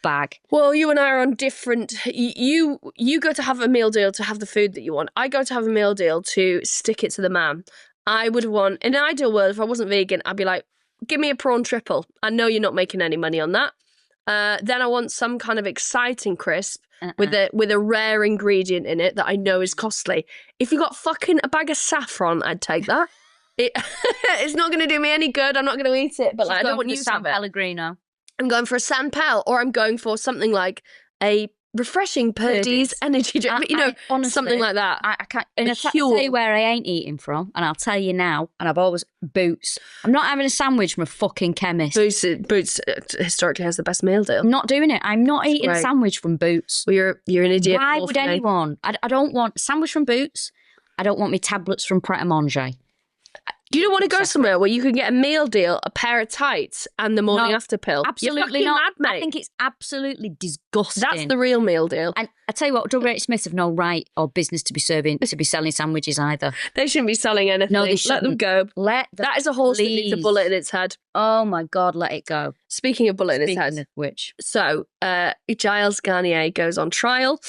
bag. Well, you and I are on different. You go to have a meal deal to have the food that you want. I go to have a meal deal to stick it to the man. I would want, in an ideal world, if I wasn't vegan, I'd be like, give me a prawn triple. I know you're not making any money on that. Then I want some kind of exciting crisp with a rare ingredient in it that I know is costly. If you got fucking a bag of saffron, I'd take that. It's not going to do me any good. I'm not going to eat it. But like, I don't want you to have it. Pellegrino. I'm going for a San Pel, or I'm going for something like a refreshing Purdy's energy drink. Honestly, something like that. I can't. And I'll tell you where I ain't eating from, and I'll tell you now. And I've always Boots. I'm not having a sandwich from a fucking chemist. Boots historically has the best meal deal. I'm not doing it. I'm not eating a sandwich from Boots. Well, you're an idiot. Why would anyone? I don't want a sandwich from Boots. I don't want my tablets from Pret-a-Manger. You don't want to go somewhere where you can get a meal deal, a pair of tights, and the morning after pill. Absolutely not. Mad, mate. I think it's absolutely disgusting. That's the real meal deal. And I tell you what, W.H. Smith have no right or business to be selling sandwiches either. They shouldn't be selling anything. No, they shouldn't. Let them go. That is a horse that needs a bullet in its head. Oh my God, let it go. Speaking of bullet in its head. Which? So, Giles Garnier goes on trial.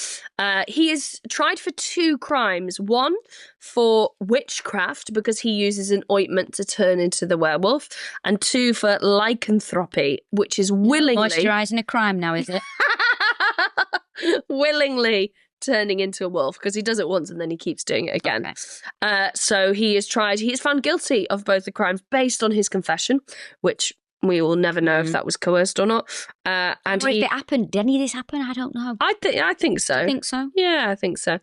He is tried for 2 crimes. 1 for witchcraft, because he uses an ointment to turn into the werewolf. And 2 for lycanthropy, which is willingly... Moisturising a crime now, is it? Willingly turning into a wolf, because he does it once and then he keeps doing it again. Okay. So he is tried. He is found guilty of both the crimes based on his confession, which we will never know if that was coerced or not. Or if it happened. Did any of this happen? I don't know. I think so. I think so. Yeah, I think so.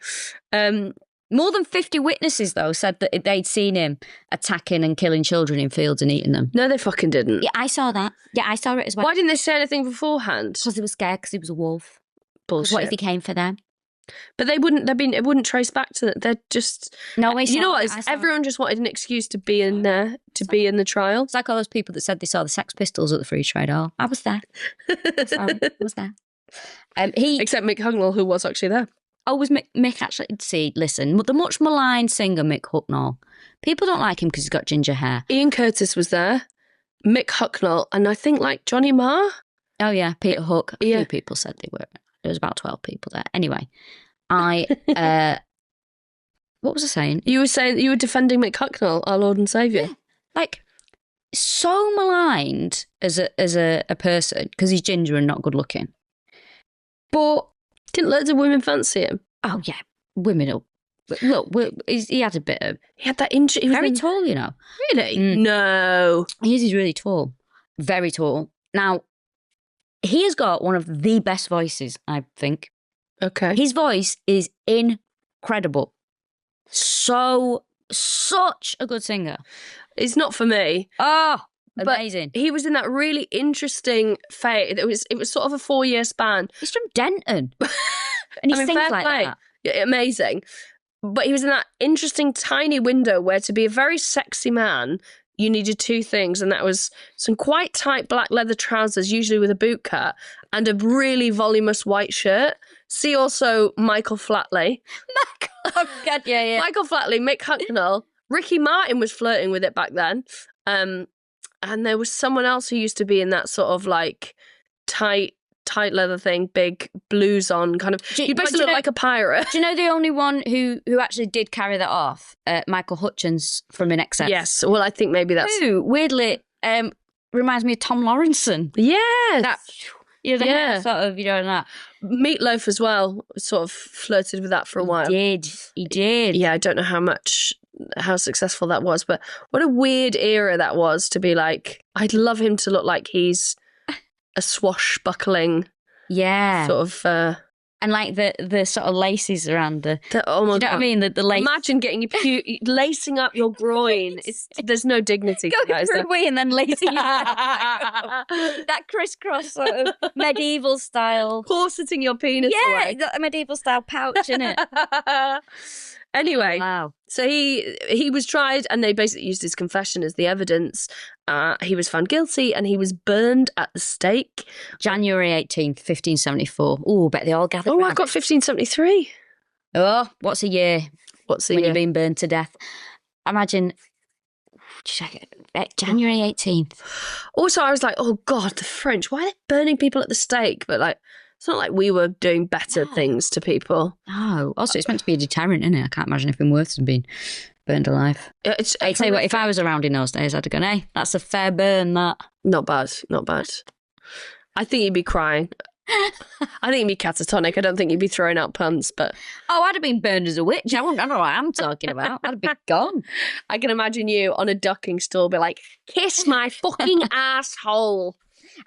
More than 50 witnesses, though, said that they'd seen him attacking and killing children in fields and eating them. No, they fucking didn't. Yeah, I saw that. Yeah, I saw it as well. Why didn't they say anything beforehand? Because they were scared, because he was a wolf. Bullshit. What if he came for them? But they wouldn't. It wouldn't trace back to that. They're just. No, you know what? Everyone just wanted an excuse to be in there, be in the trial. It's like all those people that said they saw the Sex Pistols at the Free Trade Hall. I was there. I was there. Except Mick Hucknall, who was actually there. Oh, was Mick actually? See, listen, the much maligned singer Mick Hucknall. People don't like him because he's got ginger hair. Ian Curtis was there. Mick Hucknall, and I think like Johnny Marr. Oh yeah, Peter Hook. A few people said they were. There was about 12 people there. Anyway, what was I saying? You were saying you were defending Mick Hucknall, our Lord and Saviour. Yeah. Like, so maligned as a person because he's ginger and not good looking. But didn't loads of women fancy him? Oh yeah, women. Look, he had a bit of. He had that injury. He was very tall, you know. Really? No. He's really tall. Very tall. Now, he has got one of the best voices, I think. Okay. His voice is incredible. Such a good singer. It's not for me. Oh, But amazing. he was in that really interesting phase. It was sort of a 4-year span. He's from Denton. And he sings fair like play. that. Yeah, amazing. But he was in that interesting tiny window where to be a very sexy man, you needed 2 things, and that was some quite tight black leather trousers, usually with a boot cut, and a really voluminous white shirt. See also Michael Flatley. Oh, God, yeah. Michael Flatley, Mick Hucknall. Ricky Martin was flirting with it back then. And there was someone else who used to be in that sort of like tight leather thing, big blues on kind of. You basically look like a pirate. Do you know the only one who actually did carry that off? Michael Hutchins from In Excess. Yes. Well, I think maybe that's. Who, weirdly, reminds me of Tom Lawrenson. Yes. That, the hair sort of, that. Meatloaf as well sort of flirted with that for a while. He did. Yeah, I don't know how successful that was, but what a weird era that was to be like, I'd love him to look like he's a swashbuckling sort of and like the sort of laces around oh my do you know God. what I mean, the lace. Imagine getting lacing up your groin. There's no dignity to that, going through a wee and then lacing that crisscross sort of medieval style corseting your penis away. got a medieval style pouch in it. Anyway, wow. So he was tried, and they basically used his confession as the evidence. He was found guilty, and he was burned at the stake. January 18th, 1574. Oh, bet they all gathered. Oh, I've got 1573. Oh, what's a year? When you're being burned to death? Imagine. January 18th. Also, I was like, oh God, the French. Why are they burning people at the stake? But like, it's not like we were doing better things to people. Oh, also, it's meant to be a deterrent, isn't it? I can't imagine anything worse than being burned alive. I tell you what, if I was around in those days, I'd have gone, hey, that's a fair burn, that. Not bad. I think you'd be crying. I think you'd be catatonic. I don't think you'd be throwing out puns, but... Oh, I'd have been burned as a witch. I don't know what I'm talking about. I'd have been gone. I can imagine you on a ducking stool be like, kiss my fucking asshole.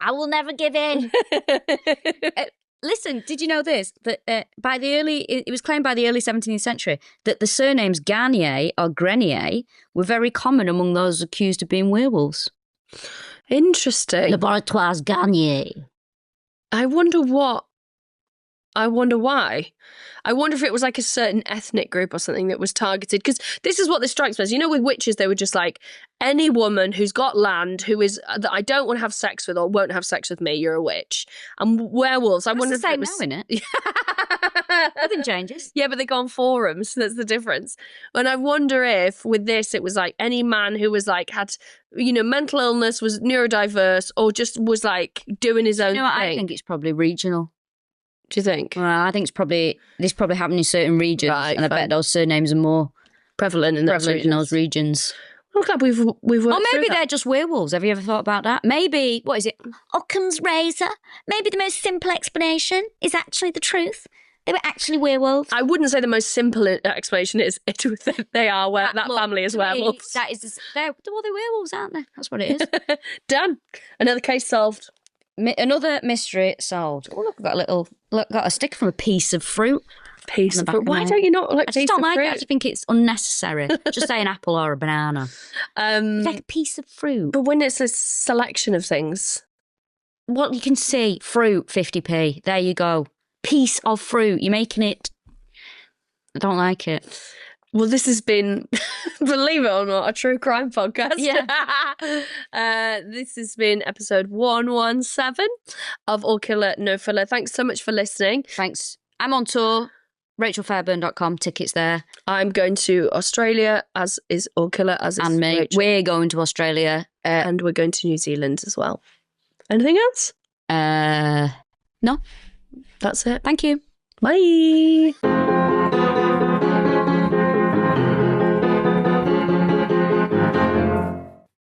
I will never give in. Listen, did you know this? That it was claimed by the early 17th century that the surnames Garnier or Grenier were very common among those accused of being werewolves. Interesting. Laboratoires Garnier. I wonder why. I wonder if it was like a certain ethnic group or something that was targeted. Because this is what this strikes me as. You know, with witches, they were just like, any woman who's got land who is that I don't want to have sex with or won't have sex with me, you're a witch. And werewolves, I wonder if it was... now, innit? Nothing changes. Yeah, but they go on forums. That's the difference. And I wonder if with this, it was like any man who was like, had, mental illness, was neurodiverse, or just was like doing his own thing. I think it's probably regional. Do you think? Well, I think this probably happened in certain regions, right, and I bet those surnames are more prevalent in those regions. I'm glad we've worked or maybe through they're just werewolves. Have you ever thought about that? Maybe, what is it? Occam's razor. Maybe the most simple explanation is actually the truth. They were actually werewolves. I wouldn't say the most simple explanation is they are that family is werewolves. They're werewolves, aren't they? That's what it is. Done. Another case solved. Another mystery solved. Oh, look, I've got a sticker from a piece of fruit. Piece of fruit. Why don't you not like? I just don't like it. I just think it's unnecessary. Just say an apple or a banana. It's like a piece of fruit. But when it's a selection of things, well, you can see fruit 50p. There you go. Piece of fruit. You're making it. I don't like it. Well, this has been, believe it or not, a true crime podcast. Yeah. This has been episode 117 of All Killa, No Filla. Thanks so much for listening. Thanks. I'm on tour. RachelFairburn.com. Tickets there. I'm going to Australia, as is All Killa, as is and me. Rachel. We're going to Australia. And we're going to New Zealand as well. Anything else? No. That's it. Thank you. Bye.